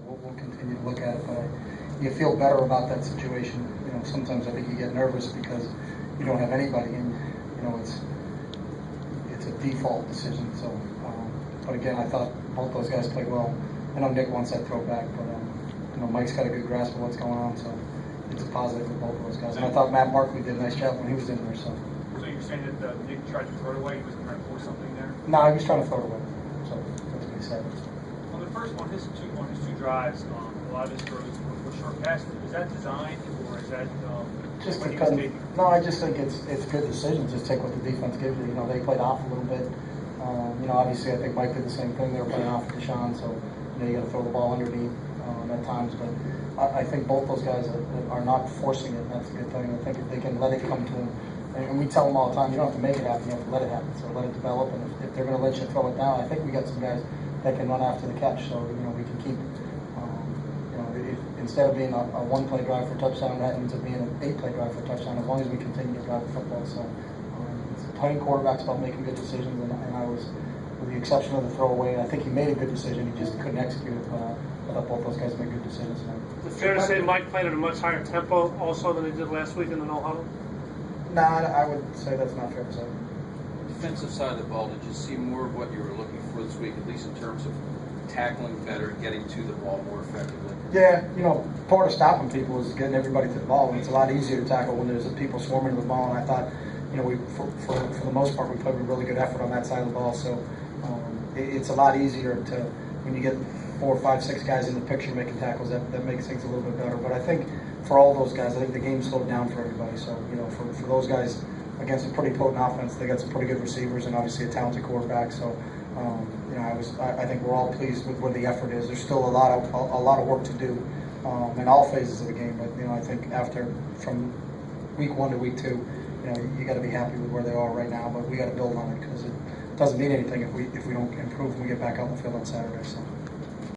we'll continue to look at it. But you feel better about that situation. Sometimes I think you get nervous because you don't have anybody, and it's a default decision. So, but again, I thought both those guys played well. I know Nick wants that throwback, but Mike's got a good grasp of what's going on, so it's a positive with both of those guys. And I thought Matt Markley did a nice job when he was in there. So you're saying that Nick tried to throw it away? He wasn't trying to force something there? No, he was trying to throw it away. So that's what he said. On the first one, his two drives, a lot of his throws were short passes. Is that designed, or is that just to cut? No, I just think it's good decisions. Just take what the defense gives you. They played off a little bit. Obviously, I think Mike did the same thing. They were playing off Deshaun, so you got to throw the ball underneath at times. But I think both those guys are not forcing it. And that's a good thing. I think if they can let it come to them, and we tell them all the time, you don't have to make it happen. You have to let it happen. So let it develop. And if they're going to let you throw it down, I think we got some guys that can run after the catch. So we can keep. Instead of being a one-play drive for a touchdown, that ends up being an 8-play drive for a touchdown. As long as we continue to drive the football. So. Playing quarterback's about making good decisions, and I was, with the exception of the throwaway, I think he made a good decision. He just couldn't execute it. But I thought both those guys made good decisions. Is it fair to say Mike played at a much higher tempo also than he did last week in the no-huddle? Nah, I would say that's not fair to say. Defensive side of the ball, did you see more of what you were looking for this week, at least in terms of tackling better and getting to the ball more effectively? Yeah, part of stopping people is getting everybody to the ball, and it's a lot easier to tackle when there's people swarming to the ball. And I thought, for the most part, we played with really good effort on that side of the ball. So it's a lot easier when you get 4, 5, 6 guys in the picture making tackles. That makes things a little bit better. But I think for all those guys, I think the game slowed down for everybody. So for those guys against a pretty potent offense, they got some pretty good receivers and obviously a talented quarterback. So I think we're all pleased with where the effort is. There's still a lot of work to do in all phases of the game. But I think from week 1 to week 2. You got to be happy with where they are right now, but we got to build on it because it doesn't mean anything if we don't improve when we get back out in the field on Saturday. So.